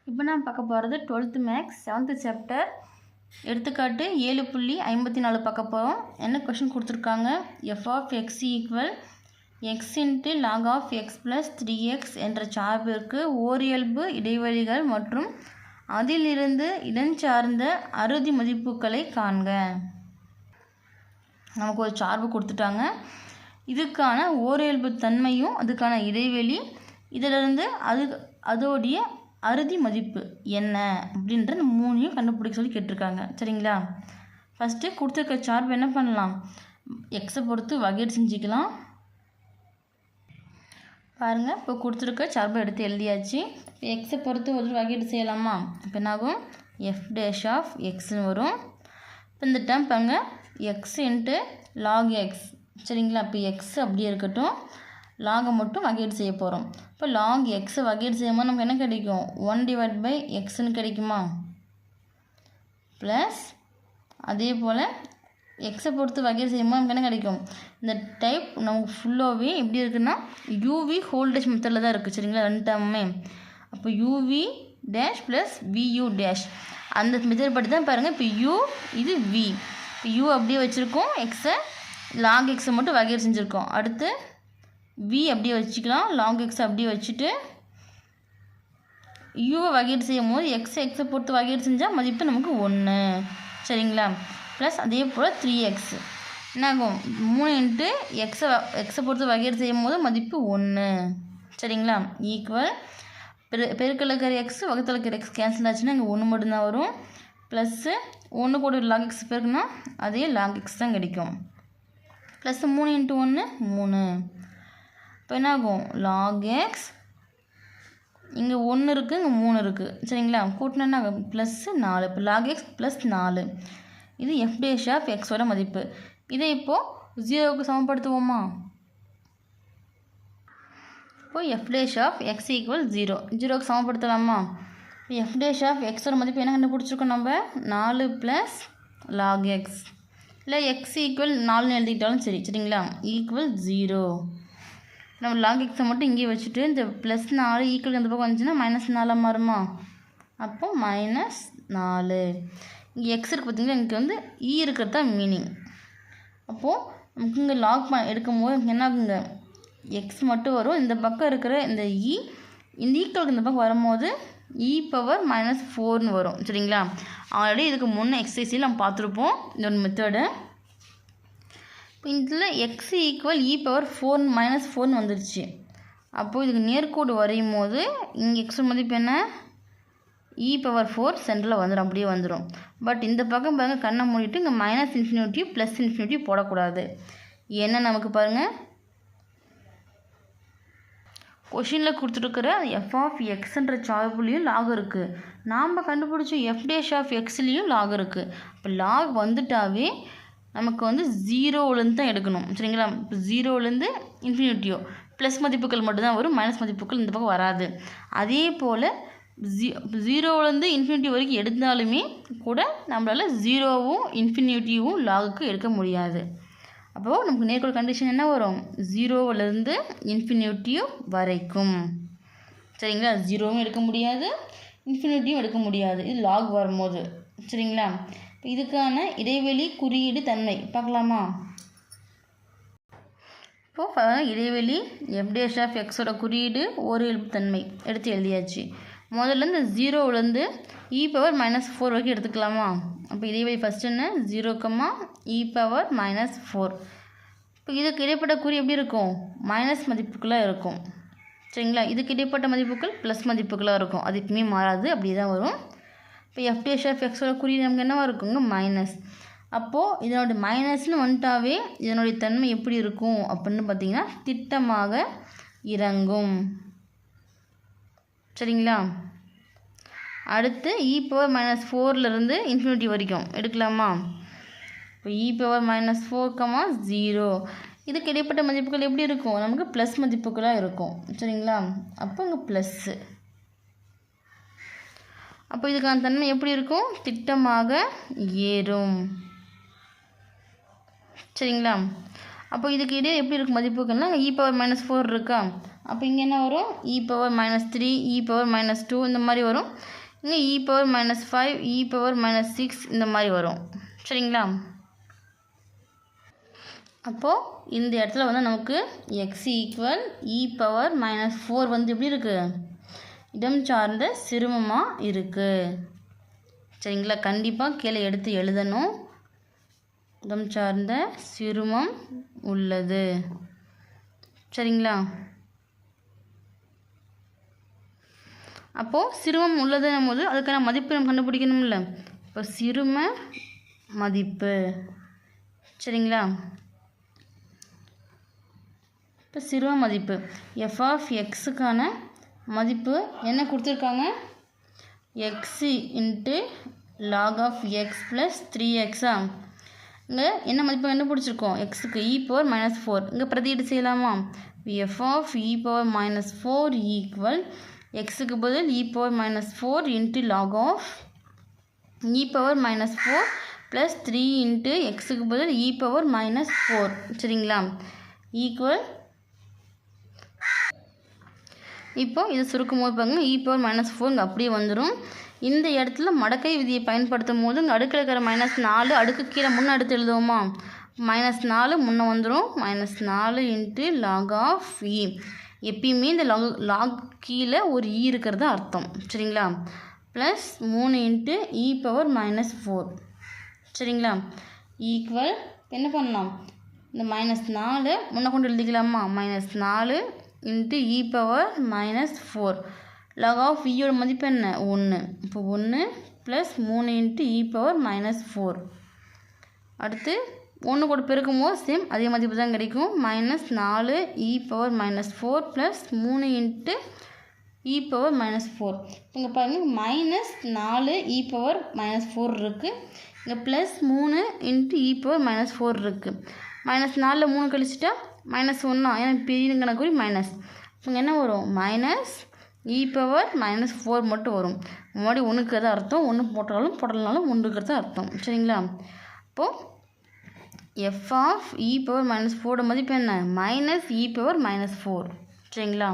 இப்போ நான் பார்க்க போகிறது 12th மேக்ஸ் 7th சாப்டர் எடுத்துக்காட்டு 7.54 பார்க்க போகிறோம். என்ன கொஷின் கொடுத்துருக்காங்க? f of x equal x into log of x plus 3x என்ற சார்பிற்கு ஓரியல்பு இடைவெளிகள் மற்றும் அதிலிருந்து இடஞ்சார்ந்த அறுதி மதிப்புகளை காண்க. நமக்கு ஒரு சார்பு கொடுத்துட்டாங்க. இதுக்கான ஓரியல்பு தன்மையும் அதுக்கான இடைவெளி, இதிலிருந்து அதோடைய அறுதி மதிப்பு என்ன அப்படின்ற மூணையும் கண்டுபிடிக்க சொல்லி கேட்டிருக்காங்க. சரிங்களா? ஃபஸ்ட்டு கொடுத்துருக்க சார்பு என்ன பண்ணலாம்? எக்ஸை பொறுத்து வகையீடு செஞ்சுக்கலாம். பாருங்கள், இப்போ கொடுத்துருக்க சார்பை எடுத்து எழுதியாச்சு. எக்ஸை பொறுத்து ஒரு வகையீடு செய்யலாமா? இப்போ என்னாகும்? எஃப் டேஷ் ஆஃப் எக்ஸ்னு வரும். இப்போ இந்த டேம் பாருங்கள், எக்ஸ் இன்ட்டு லாக் எக்ஸ். சரிங்களா? இப்போ எக்ஸ் அப்படியே இருக்கட்டும், லாகை மட்டும் வகையீடு செய்ய போகிறோம். இப்போ லாக் எக்ஸை வகையீடு செய்யும்போது நமக்கு என்ன கிடைக்கும்? 1/x கிடைக்குமா? ப்ளஸ் அதே போல் எக்ஸை பொறுத்து வகையீடு செய்யும்போது நமக்கு என்ன கிடைக்கும்? இந்த டைப் நமக்கு ஃபுல்லாகவே எப்படி இருக்குன்னா யூவி ஹோல்டேஜ் மெத்தடில் தான் இருக்குது. சரிங்களா? ரெண்டு டேர்முமே. அப்போ UV dash plus view dash அந்த மெத்தட் படி தான் பாருங்கள். இப்போ யூ இது வி, இப்போ யூ அப்படியே வச்சுருக்கோம், எக்ஸை லாக் எக்ஸை மட்டும் வகையீடு செஞ்சுருக்கோம். அடுத்து வி அப்படியே வச்சுக்கலாம், லாங் எக்ஸ் அப்படியே வச்சுட்டு யூவை வகையீடு செய்யும் போது எக்ஸை பொறுத்து வகையீடு செஞ்சால் மதிப்பு நமக்கு 1. சரிங்களா? ப்ளஸ் அதே போல் 3x என்னாகும்? 3 இன்ட்டு எக்ஸை பொறுத்து வகையீடு செய்யும் போது மதிப்பு 1. சரிங்களா? ஈக்குவல் பெருக்கல் இருக்கிற எக்ஸ் வகுத்தல் இருக்கிற எக்ஸ் கேன்சல் ஆச்சுன்னா இங்கே 1 மட்டும்தான் வரும். ப்ளஸ்ஸு 1 கூட லாக் எக்ஸ் பெருக்குன்னா அதே லாக் எக்ஸ் தான் கிடைக்கும். Plus 3 into 1 3. இப்போ என்னாகும்? லாக் எக்ஸ் இங்கே 1 இருக்குது, இங்கே 3 இருக்குது. சரிங்களா? கூட்டினா என்ன ஆகும்? ப்ளஸ்ஸு 4. இப்போ லாக் எக்ஸ் ப்ளஸ் 4. இது எஃப் டேஷ் ஆஃப் எக்ஸோட மதிப்பு. இதை இப்போது 0க்கு சமப்படுத்துவோமா? இப்போ F dash of X equal 0க்கு சமப்படுத்தலாமா? இப்போ எஃப் டேஷ் ஆஃப் எக்ஸோட மதிப்பு என்ன கண்டுபிடிச்சிருக்கோம் நம்ம? 4 ப்ளஸ் லாக் எக்ஸ், இல்லை எக்ஸ் ஈக்குவல் 4ன்னு எழுதிக்கிட்டாலும் சரி. சரிங்களா? ஈக்குவல் 0. நம்ம லாக் எக்ஸை மட்டும் இங்கே வச்சுட்டு இந்த ப்ளஸ் 4 ஈக்குவல் இந்த பக்கம் வந்துச்சுன்னா -4 மாறுமா? அப்போ -4. இங்கே எக்ஸ் இருக்குது பார்த்தீங்களா, இங்கே வந்து இ இருக்கிறது தான் மீனிங். அப்போது நமக்கு இங்கே லாக் எடுக்கும் போது என்ன ஆகுங்க? எக்ஸ் மட்டும் வரும். இந்த பக்கம் இருக்கிற இந்த இ இந்த ஈக்குவலுக்கு இந்த பக்கம் வரும்போது e⁻⁴ வரும். சரிங்களா? ஆல்ரெடி இதுக்கு முன்னே எக்ஸசைஸில் நம்ம பார்த்துருப்போம் இந்த ஒரு மெத்தடு. இப்போ இதில் எக்ஸ் ஈக்குவல் e⁻⁴ வந்துருச்சு. அப்போது இதுக்கு நேர்கோடு வரையும் போது இங்கே எக்ஸ் மதிப்பு என்ன? e⁻⁴ சென்டரில் வந்துடும், அப்படியே வந்துடும். பட் இந்த பக்கம் பாருங்கள், கண்ணை மூடிட்டு இங்கே -∞ +∞ போடக்கூடாது. என்ன நமக்கு பாருங்கள், கொஷினில் கொடுத்துருக்கிற எஃப் ஆஃப் எக்ஸ்ன்ற சார்புலேயும் லாக் இருக்குது. நாம் கண்டுபிடிச்ச எஃப் டேஷ் ஆஃப் எக்ஸ்லேயும் லாக் இருக்குது. இப்போ லாக் வந்துட்டாவே நமக்கு வந்து 0லேருந்து தான் எடுக்கணும். சரிங்களா? இப்போ 0லேருந்து இன்ஃபினிட்டியோ ப்ளஸ் மதிப்புகள் மட்டும்தான் வரும், மைனஸ் மதிப்புகள் இந்த பக்கம் வராது. அதே போல் 0லேருந்து இன்ஃபினிட்டி வரைக்கும் எடுத்தாலுமே கூட நம்மளால் 0வும் இன்ஃபினிட்டியும் லாகுக்கு எடுக்க முடியாது. அப்போது நமக்கு நேர்கோடு கண்டிஷன் என்ன வரும்? 0லேருந்து இன்ஃபினிட்டியும் வரைக்கும். சரிங்களா? 0வும் எடுக்க முடியாது, இன்ஃபினிட்டியும் எடுக்க முடியாது, இது லாக் வரும்போது. சரிங்களா? இதுக்கான இடைவெளி குறியீடு தன்மை பார்க்கலாமா? இப்போது இடைவெளி எஃப் டேஷ் ஆஃப் எக்ஸோட குறியீடு ஓரியல்பு தன்மை எடுத்து எழுதியாச்சு. முதல்ல இந்த 0லேருந்து e⁻⁴ வரைக்கும் எடுத்துக்கலாமா? அப்போ இடைவெளி ஃபஸ்ட் என்ன? 0, e⁻⁴. இப்போ இதுக்கு இடைப்பட்ட குறி எப்படி இருக்கும்? மைனஸ் மதிப்புக்களாக இருக்கும். சரிங்களா? இதுக்கு இடைப்பட்ட மதிப்புகள் ப்ளஸ் மதிப்புகளாக இருக்கும். அது எப்பவுமே மாறாது, அப்படியே தான் வரும். இப்போ எஃப் டேஷ் ஆஃப் எக்ஸோட குறியீடு நமக்கு என்னவா இருக்குங்க? மைனஸ். அப்போது இதனுடைய மைனஸ்னு வந்துட்டாவே இதனுடைய தன்மை எப்படி இருக்கும் அப்படின்னு பார்த்தீங்கன்னா திட்டமாக இறங்கும். சரிங்களா? அடுத்து e⁻⁴ இன்ஃபினிட்டி வரைக்கும் எடுக்கலாமா? இப்போ e⁻⁴, 0 இதுக்கு இடைப்பட்ட மதிப்புகள் எப்படி இருக்கும்? நமக்கு ப்ளஸ் மதிப்புகளாக இருக்கும். சரிங்களா? அப்போ இங்கே ப்ளஸ்ஸு. அப்போ இதுக்கான தன்மை எப்படி இருக்கும்? திட்டமாக ஏறும். சரிங்களா? அப்போ இதுக்கு இடையே எப்படி இருக்கும் மதிப்புகள்னா e⁻⁴ இருக்கா? அப்போ இங்கே என்ன வரும் e பவர் -3 e பவர் -2 இந்த மாதிரி வரும். இங்கே e பவர் -5 e பவர் -6 இந்த மாதிரி வரும். சரிங்களா? அப்போது இந்த இடத்துல வந்து நமக்கு x ஈக்குவல் e பவர் -4 வந்து எப்படி இருக்குது? இடம் சார்ந்த சிறுமமாக இருக்குது. சரிங்களா? கண்டிப்பாக கீழே எடுத்து எழுதணும். இடம் சார்ந்த சிறுமம் உள்ளது. சரிங்களா? அப்போது சிறுமம் உள்ளதுன்னும் போது அதுக்கான மதிப்பு நம்ம கண்டுபிடிக்கணும்ல. இப்போ சிறும மதிப்பு. சரிங்களா? இப்போ சிறும மதிப்பு f(x)க்கான மதிப்பு என்ன கொடுத்துருக்காங்க? x × log of x + 3x. இங்கே என்ன மதிப்பு கண்டுபிடிச்சிருக்கோம்? எக்ஸுக்கு e பவர் -4. இங்கே பிரதியீடு செய்யலாமா? f(e பவர் -4) ஈக்குவல் எக்ஸுக்கு பதில் e power -4 × log of e power -4 + 3 × எக்ஸுக்கு பதில் e பவர் -4. சரிங்களா? ஈக்குவல் இப்போ இது சுருக்கும் போது பாருங்க e பவர் -4 இங்கே அப்படியே வந்துடும். இந்த இடத்துல மடக்கை விதியை பயன்படுத்தும் போது இங்கே அடுக்கில் இருக்கிற -4 அடுக்கு கீழே முன்னே எடுத்து எழுதுவோமா? -4 முன்னே வந்துடும். -4 × log of e. எப்பயுமே இந்த லாக் கீழே ஒரு e இருக்கிறது அர்த்தம். சரிங்களா? Plus 3 × e power -4. சரிங்களா? ஈக்குவல் என்ன பண்ணலாம்? இந்த -4 முன்னே கொண்டு எழுதிக்கலாமா? -4 × e பவர் -4. log of e-யோட மதிப்பு என்ன? 1. இப்போ 1 ப்ளஸ் 3 × e பவர் -4. அடுத்து 1 கூட பெருக்கும் போது சேம் அதே மதிப்பு தான் கிடைக்கும். -4 e power -4 plus 3 × e power -4. இங்கே பாருங்கள் -4 e பவர் -4 இருக்குது. இங்கே ப்ளஸ் 3 × e பவர் -4 இருக்குது. -4ல் 3 கழிச்சிட்டா -1 ஏன்னா பெரிய கணக்குறி மைனஸ். இங்கே என்ன வரும்? -e பவர் -4 மட்டும் வரும். முன்னாடி 1 இருக்கிறது அர்த்தம். 1 போட்டாலும் 1 இருக்கிறது அர்த்தம். சரிங்களா? அப்போது f(e பவர் -4) மதிப்பு என்ன? -e power -4. சரிங்களா?